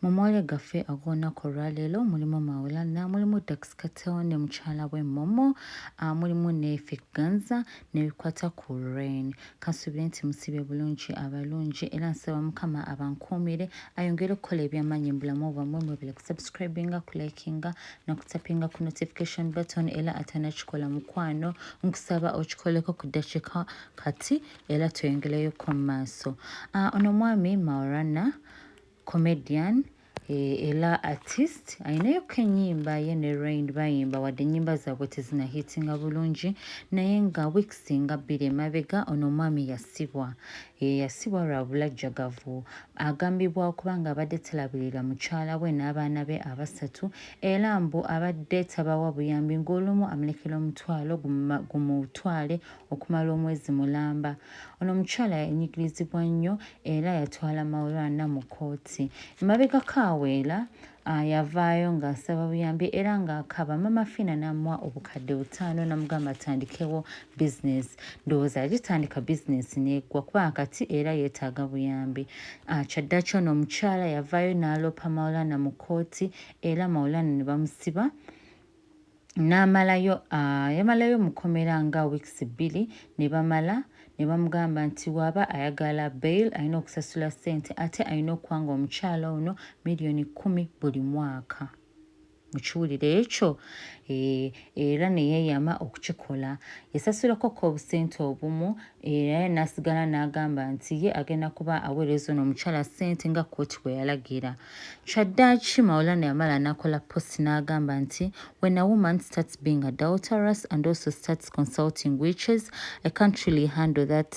Mumwale gaffe ag'olunaku olwaleero mulimu Mawulana, mulimu Daxx Kartel ne mukyala we Momo, mulimu ne Figanza n'ebikwata ku Rain. Kasuubire nti musibye bulungi abalungi era nsaba Mukama abankuumire ayongere okukola eby'amaanyi mu bulamu bwammwe, mwebale kusubscribinga, kulikinga n'okutapinga ku notification button era atanakikola mukwano nkusaba okikoleko ku ddakiika kati era tweyongereyoko mu maaso. Ono mwami Mawulana comedian era artist ayinayoko ennyimba ye ne Rain bayimba wadde ennyimba zaabwe tezinahitinga bulungi naye nga weeks nga 2 emabega ono omwami yasibwa lwa bulajjagavu. Agambibwa okuba nga abadde talabirira mukyala we n'abaana be abasatu era mbu abadde tabawa buyambi ng'olumu amulekera omutwalo gumutwale okumala omwezi mulamba. Ono omukyala yanyigirizibwa nnyo era yatwala Mawulana mu kkooti. Emabegako aweera yavaayo ng'asaba buyambi era ng'akaba Mama Fina n'amuwa obukadde 5 n'amugamba atandikewo bizinesi. Ndowooza yagitandika bizinesi n'eggwa kuba kati era yeetaaga buyambi. Kyaddaaki ono omukyala yavaayo n'aloopa Mawulana mu kkooti era Mawulana ne bamusiba yamalayo mukomera nga weeks 2 ne bamugamba nti waaba ayagala bail alina okusasula ssente ate alina okuwanga omukyala ono $10,000 buli mwaka. Mukiwulire ekyo era ne yeeyama okukikola. Yasasulako obusente obumu era n'asigala n'agamba nti ye agenda kuba aweereza ono omukyala ssente nga kkooti bwe yalagira. Kyaddaaki Mawulana yamala n'akola post n'agamba nti when a woman starts being adulterous and also starts consulting witches, I can't really handle that.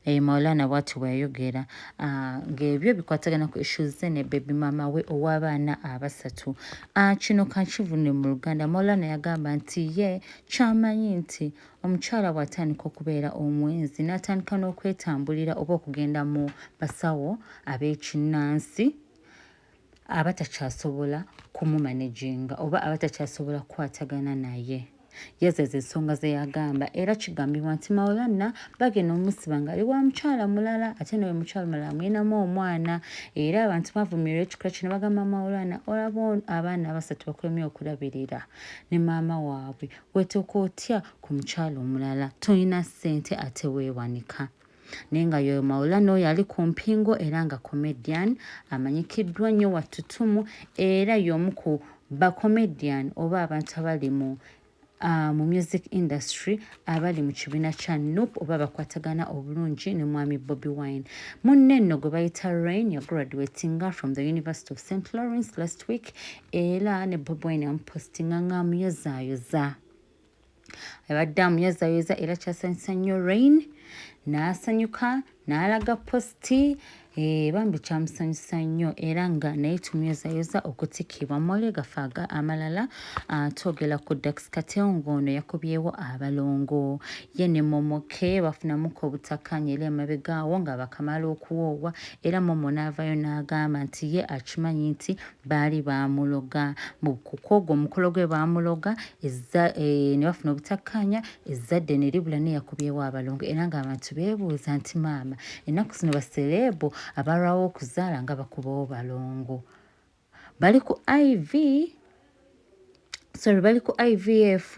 Mawulana bw'ati bw'ayogera ng'ebyo bikwatagana ku issues ze ne baby mama we ow'abaana abasatu. Kino kankivune mu Luganda. Mawulana yagamba nti ye ky'amanyi nti omukyala bw'atandika okubeera omwenzi n'atandika n'okwetambulira oba okugenda mu basawo ab'ekinnansi abatakyasobola kumumanaginga oba abatakyasobola kukwatagana naye. Yazaza ensonga ze yagamba era kigambibwa nti Mawulana bagenda omusiba nga ali wa mukyala mulala ate nawe mukyala mulala amwinamu omwana era abantu bavumirira ekikola kino bagamba Mawulana olaba abaana abasatu bakulemye okulabirira ne maama waabwe weetuuka otya ku mukyala omulala tolina ssente ate weewanika. Naye nga yo Mawulana oyo ali ku mpingo era nga comedian amanyikiddwa nnyo wattutumu era y'omu ku bacomedian oba abantu abali mu music industry abali mu kibiina kya Nup oba bakwatagana obulungi ne mwami Bobi Wine. Munne nno gwe bayita Rain yagraduatinga from the University of St. Lawrence last week era ne Bobi Wine yamupostinga ng'amuyozaayoza. Abadde amuyozaayoza era kyasanyusa nnyo Rain n'asanyuka n'alaga posti bambi kyamusanyusa nnyo era nga naye tumuyozaayoza okutikibwa. Mawulire gaffe amalala twogera ku Daxx Kartel ng'ono yakubyewo abalongo ye ne Momoke bafunamuko obutakkaanya era emabega awo nga bakamala okuwoobwa era Momo n'avaayo n'agamba nti ye akimanyi nti baali baamuloga kuko omukolo gwe baamuloga ne bafuna obutakkaanya ezzadde ne libula ne yakubyewo abalongo era ng'abantu beebuuza nti maama ennaku zino basereebo abalwawo okuzaala nga bakubawo balongo bali ku IVF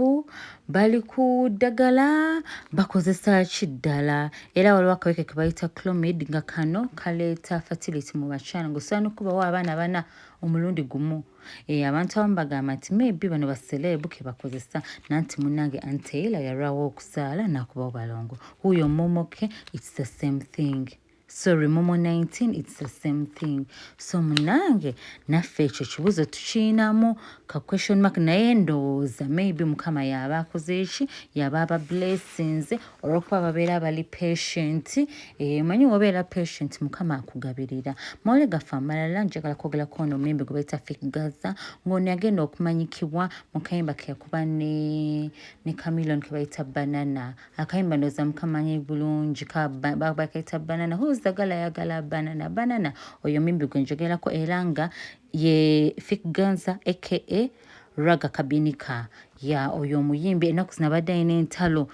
bali ku ddagala bakozesa ki ddala era waliwo akaweke ke bayita clomid nga kano kaleeta fertility mu bakyala ng'osobola n'okubawo abaana bana omulundi gumu. Abantu abamu bagamba nti maybe bano basereebu ke bakozesa nanti munnange Anteila yalwawo okuzaala n'akubawo balongo. Huyo Momoke it's the same thing. Sorry, Momo 19, it's the same thing. So munange naffe ekyo kibuzo tukiyinamu ka question mark naye ndowooza maybe Mukama yaba akoze eki yaba aba blessings olw'okuba babeera bali patient. Manyi wobeera patient Mukama akugabirira. Mawulire gaffe amalala njagala kwogerako ono omuyimbi gwe bayita Figanza ng'ono yagenda okumanyikibwa mu kayimba ke yakuba ne Chameleone ke bayita Banana. Akayimba ndowooza mukamanyi bulungi bakayita Banana. Who's the girl ayagala banana oyo mimbi gwe njogerako era nga ye Figanza aka Raga Kabinika ya oyo omuyimbi ennaku zino abadde alina entalo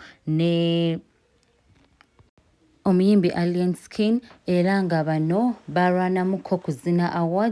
omuyimbi Alien Skin era nga bano balwanamuko kuzina award